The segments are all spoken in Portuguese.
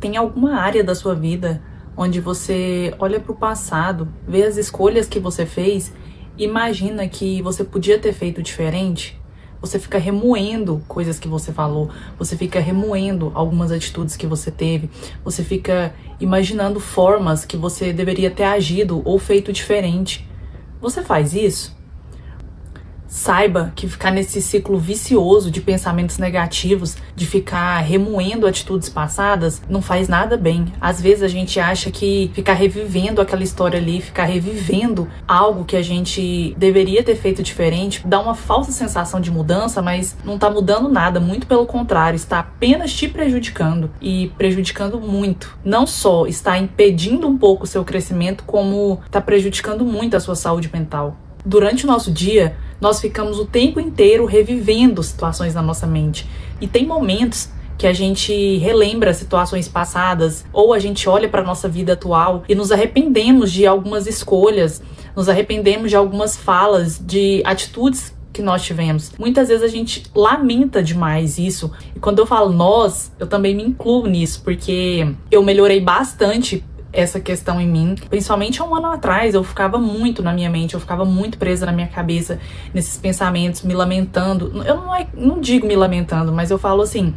Tem alguma área da sua vida onde você olha para o passado, vê as escolhas que você fez, imagina que você podia ter feito diferente? Você fica remoendo coisas que você falou, você fica remoendo algumas atitudes que você teve, você fica imaginando formas que você deveria ter agido ou feito diferente. Você faz isso? Saiba que ficar nesse ciclo vicioso de pensamentos negativos, de ficar remoendo atitudes passadas, não faz nada bem. Às vezes a gente acha que ficar revivendo aquela história ali, ficar revivendo algo que a gente deveria ter feito diferente, dá uma falsa sensação de mudança, mas não tá mudando nada, muito pelo contrário, está apenas te prejudicando e prejudicando muito. Não só está impedindo um pouco o seu crescimento, como está prejudicando muito a sua saúde mental. Durante o nosso dia, nós ficamos o tempo inteiro revivendo situações na nossa mente. E tem momentos que a gente relembra situações passadas, ou a gente olha para a nossa vida atual e nos arrependemos de algumas escolhas, nos arrependemos de algumas falas, de atitudes que nós tivemos. Muitas vezes a gente lamenta demais isso. E quando eu falo nós, eu também me incluo nisso, porque eu melhorei bastante essa questão em mim, principalmente há um ano atrás. Eu ficava muito na minha mente, eu ficava muito presa na minha cabeça, nesses pensamentos, me lamentando. Eu não digo me lamentando, mas eu falo assim,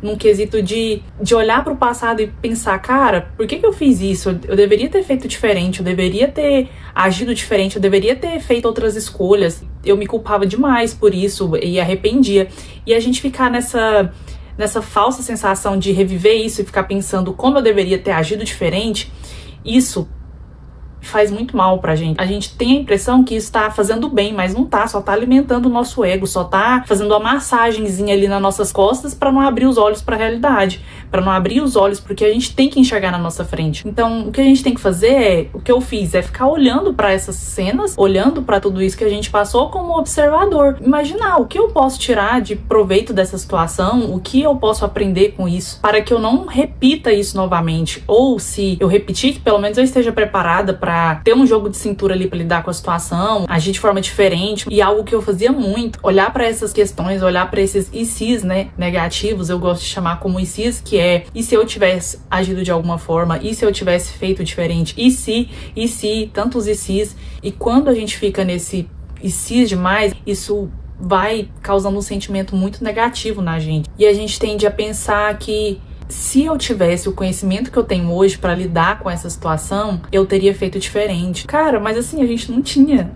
num quesito de olhar para o passado e pensar, cara, por que eu fiz isso? Eu deveria ter feito diferente, eu deveria ter agido diferente, eu deveria ter feito outras escolhas. Eu me culpava demais por isso e arrependia. E a gente ficar nessa falsa sensação de reviver isso e ficar pensando como eu deveria ter agido diferente, isso faz muito mal pra gente. A gente tem a impressão que isso tá fazendo bem, mas não tá, só tá alimentando o nosso ego, só tá fazendo uma massagenzinha ali nas nossas costas pra não abrir os olhos pra realidade, pra não abrir os olhos porque a gente tem que enxergar na nossa frente. Então, o que a gente tem que fazer o que eu fiz, é ficar olhando pra essas cenas, olhando pra tudo isso que a gente passou como observador. Imaginar o que eu posso tirar de proveito dessa situação, o que eu posso aprender com isso, para que eu não repita isso novamente. Ou se eu repetir, que pelo menos eu esteja preparada pra ter um jogo de cintura ali pra lidar com a situação, agir de forma diferente. E algo que eu fazia muito, olhar pra essas questões, olhar pra esses ICs, né, negativos, eu gosto de chamar como ICs, que e se eu tivesse agido de alguma forma, e se eu tivesse feito diferente, e se, tantos ICs. E quando a gente fica nesse ICs demais, isso vai causando um sentimento muito negativo na gente. E a gente tende a pensar que se eu tivesse o conhecimento que eu tenho hoje pra lidar com essa situação, eu teria feito diferente. Cara, mas assim, a gente não tinha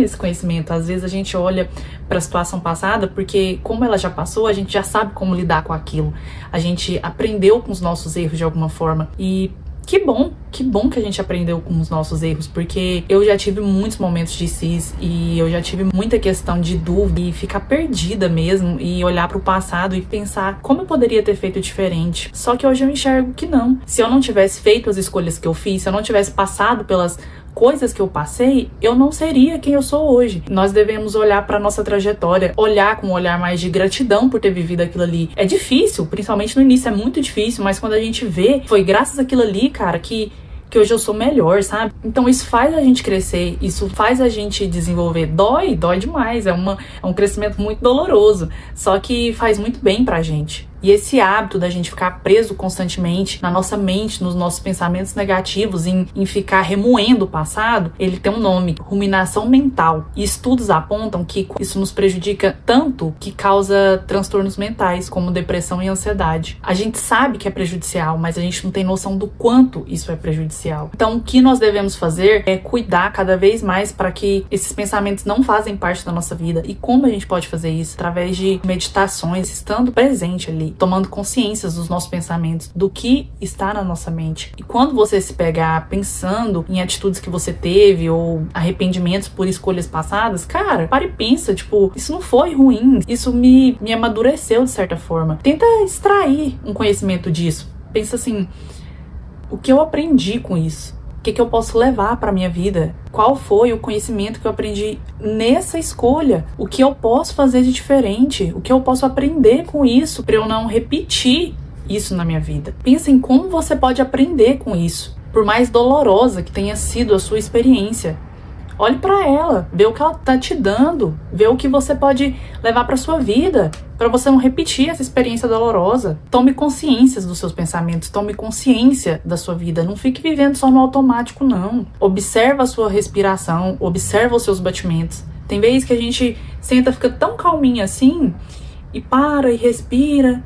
esse conhecimento. Às vezes a gente olha pra situação passada, porque como ela já passou, a gente já sabe como lidar com aquilo. A gente aprendeu com os nossos erros de alguma forma. E que bom que a gente aprendeu com os nossos erros, porque eu já tive muitos momentos de cis e eu já tive muita questão de dúvida e ficar perdida mesmo e olhar pro passado e pensar como eu poderia ter feito diferente. Só que hoje eu enxergo que não. Se eu não tivesse feito as escolhas que eu fiz, se eu não tivesse passado pelas coisas que eu passei, eu não seria quem eu sou hoje. Nós devemos olhar para nossa trajetória, olhar com um olhar mais de gratidão por ter vivido aquilo ali. É difícil, principalmente no início é muito difícil, mas quando a gente vê, foi graças àquilo ali, cara, que hoje eu sou melhor, sabe? Então isso faz a gente crescer, isso faz a gente desenvolver. Dói demais, é um crescimento muito doloroso, só que faz muito bem pra gente. E esse hábito da gente ficar preso constantemente na nossa mente, nos nossos pensamentos negativos, em ficar remoendo o passado, ele tem um nome: ruminação mental. E estudos apontam que isso nos prejudica tanto que causa transtornos mentais, como depressão e ansiedade. A gente sabe que é prejudicial, mas a gente não tem noção do quanto isso é prejudicial. Então, o que nós devemos fazer é cuidar cada vez mais para que esses pensamentos não fazem parte da nossa vida. E como a gente pode fazer isso? Através de meditações, estando presente ali, tomando consciência dos nossos pensamentos, do que está na nossa mente. E quando você se pegar pensando em atitudes que você teve ou arrependimentos por escolhas passadas, cara, para e pensa, tipo, isso não foi ruim, isso me amadureceu de certa forma. Tenta extrair um conhecimento disso. Pensa assim, o que eu aprendi com isso? O que eu posso levar para minha vida? Qual foi o conhecimento que eu aprendi nessa escolha? O que eu posso fazer de diferente? O que eu posso aprender com isso para eu não repetir isso na minha vida? Pensa em como você pode aprender com isso, por mais dolorosa que tenha sido a sua experiência. Olhe pra ela, vê o que ela tá te dando, vê o que você pode levar pra sua vida, pra você não repetir essa experiência dolorosa. Tome consciência dos seus pensamentos, tome consciência da sua vida, não fique vivendo só no automático, não. Observa a sua respiração, observa os seus batimentos. Tem vezes que a gente senta, fica tão calminha assim, e para e respira,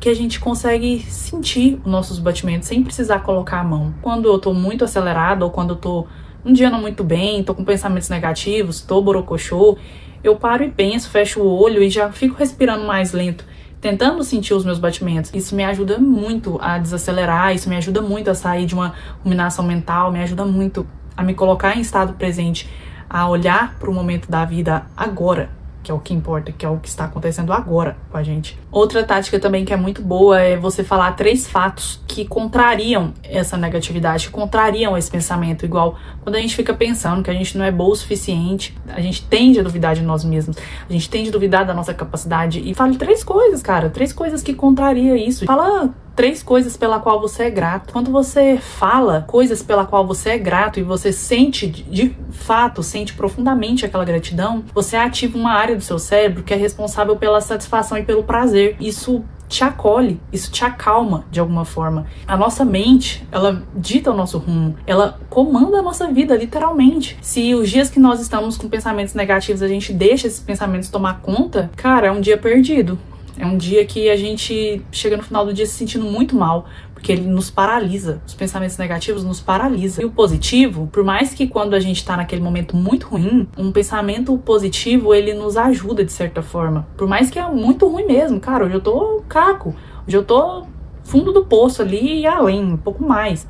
que a gente consegue sentir os nossos batimentos sem precisar colocar a mão. Quando eu tô muito acelerada ou quando eu tô um dia não muito bem, tô com pensamentos negativos, tô borocochô, eu paro e penso, fecho o olho e já fico respirando mais lento, tentando sentir os meus batimentos. Isso me ajuda muito a desacelerar, isso me ajuda muito a sair de uma ruminação mental, me ajuda muito a me colocar em estado presente, a olhar para o momento da vida agora, que é o que importa, que é o que está acontecendo agora com a gente. Outra tática também que é muito boa é você falar 3 fatos que contrariam essa negatividade, que contrariam esse pensamento. Igual quando a gente fica pensando que a gente não é boa o suficiente, a gente tende a duvidar de nós mesmos, a gente tende a duvidar da nossa capacidade. E fale 3 coisas, cara, 3 coisas que contrariam isso. Fala 3 coisas pela qual você é grato. Quando você fala coisas pela qual você é grato e você sente de fato, sente profundamente aquela gratidão, você ativa uma área do seu cérebro que é responsável pela satisfação e pelo prazer. Isso te acolhe, isso te acalma de alguma forma. A nossa mente, ela dita o nosso rumo, ela comanda a nossa vida, literalmente. Se os dias que nós estamos com pensamentos negativos, a gente deixa esses pensamentos tomar conta, cara, é um dia perdido. É um dia que a gente chega no final do dia se sentindo muito mal, porque ele nos paralisa. Os pensamentos negativos nos paralisam. E o positivo, por mais que quando a gente tá naquele momento muito ruim, um pensamento positivo, ele nos ajuda de certa forma. Por mais que é muito ruim mesmo. Cara, hoje eu tô caco. Hoje eu tô fundo do poço ali e além, um pouco mais.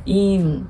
E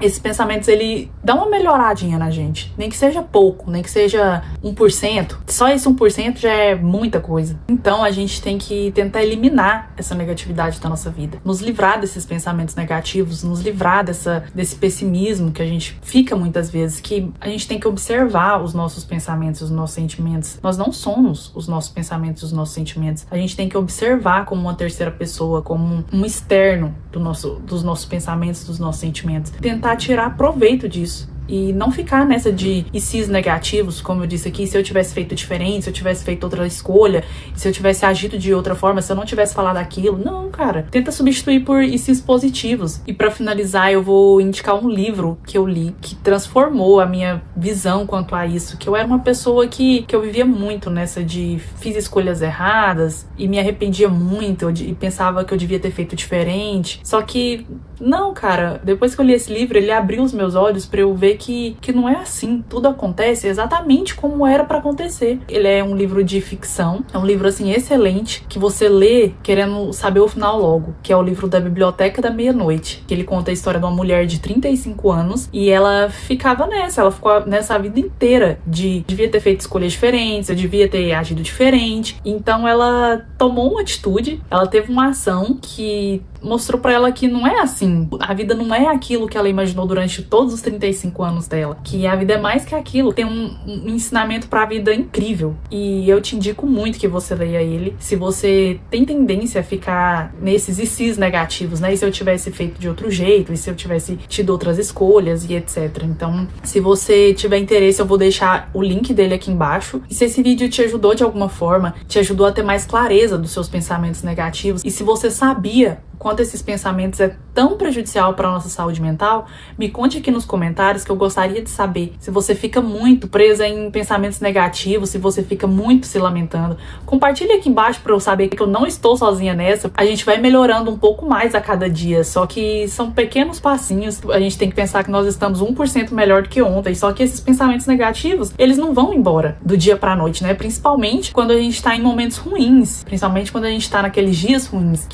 esses pensamentos, ele dá uma melhoradinha na gente. Nem que seja pouco, nem que seja 1%. Só esse 1% já é muita coisa. Então a gente tem que tentar eliminar essa negatividade da nossa vida. Nos livrar desses pensamentos negativos, nos livrar desse pessimismo que a gente fica muitas vezes. Que a gente tem que observar os nossos pensamentos, os nossos sentimentos. Nós não somos os nossos pensamentos, os nossos sentimentos. A gente tem que observar como uma terceira pessoa, como um externo dos nossos pensamentos, dos nossos sentimentos. Tentar tirar proveito disso. E não ficar nessa de ICs negativos, como eu disse aqui, se eu tivesse feito diferente, se eu tivesse feito outra escolha, se eu tivesse agido de outra forma, se eu não tivesse falado aquilo. Não, cara. Tenta substituir por ICs positivos. E pra finalizar, eu vou indicar um livro que eu li, que transformou a minha visão quanto a isso. Que eu era uma pessoa que eu vivia muito nessa de fiz escolhas erradas e me arrependia muito e pensava que eu devia ter feito diferente. Só que, não, cara. Depois que eu li esse livro, ele abriu os meus olhos pra eu ver que não é assim, tudo acontece exatamente como era pra acontecer. Ele é um livro de ficção, é um livro assim excelente, que você lê querendo saber o final logo, que é o livro da Biblioteca da Meia-Noite, que ele conta a história de uma mulher de 35 anos e ela ficava ela ficou nessa vida inteira devia ter feito escolhas diferentes, eu devia ter agido diferente. Então ela tomou uma atitude, ela teve uma ação que mostrou pra ela que não é assim. A vida não é aquilo que ela imaginou durante todos os 35 anos dela. Que a vida é mais que aquilo. Tem um ensinamento pra vida incrível. E eu te indico muito que você leia ele. Se você tem tendência a ficar nesses ICs negativos, né? E se eu tivesse feito de outro jeito? E se eu tivesse tido outras escolhas e etc. Então, se você tiver interesse, eu vou deixar o link dele aqui embaixo. E se esse vídeo te ajudou de alguma forma, te ajudou a ter mais clareza dos seus pensamentos negativos, e se você sabia quanto esses pensamentos é tão prejudicial para a nossa saúde mental, me conte aqui nos comentários, que eu gostaria de saber se você fica muito presa em pensamentos negativos, se você fica muito se lamentando. Compartilhe aqui embaixo para eu saber que eu não estou sozinha nessa. A gente vai melhorando um pouco mais a cada dia, só que são pequenos passinhos. A gente tem que pensar que nós estamos 1% melhor do que ontem, só que esses pensamentos negativos, eles não vão embora do dia pra noite, né? Principalmente quando a gente tá em momentos ruins, principalmente quando a gente tá naqueles dias ruins,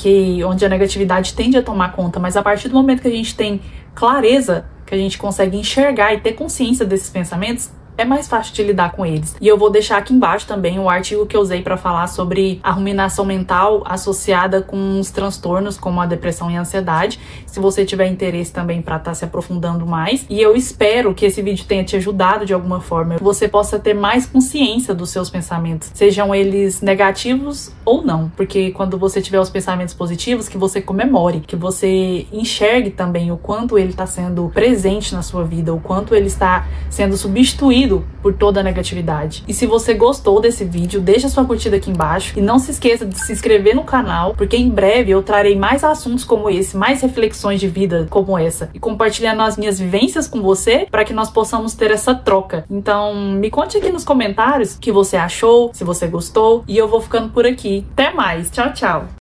onde a negatividade tende a tomar conta, mas a partir do momento que a gente tem clareza, que a gente consegue enxergar e ter consciência desses pensamentos, é mais fácil de lidar com eles. E eu vou deixar aqui embaixo também o artigo que eu usei para falar sobre a ruminação mental associada com os transtornos como a depressão e a ansiedade, se você tiver interesse também para estar se aprofundando mais. E eu espero que esse vídeo tenha te ajudado de alguma forma, que você possa ter mais consciência dos seus pensamentos, sejam eles negativos ou não, porque quando você tiver os pensamentos positivos, que você comemore, que você enxergue também o quanto ele está sendo presente na sua vida, o quanto ele está sendo substituído por toda a negatividade. E se você gostou desse vídeo, deixa sua curtida aqui embaixo e não se esqueça de se inscrever no canal, porque em breve eu trarei mais assuntos como esse, mais reflexões de vida como essa, e compartilhando as minhas vivências com você para que nós possamos ter essa troca. Então me conte aqui nos comentários o que você achou, se você gostou, e eu vou ficando por aqui. Até mais, tchau, tchau!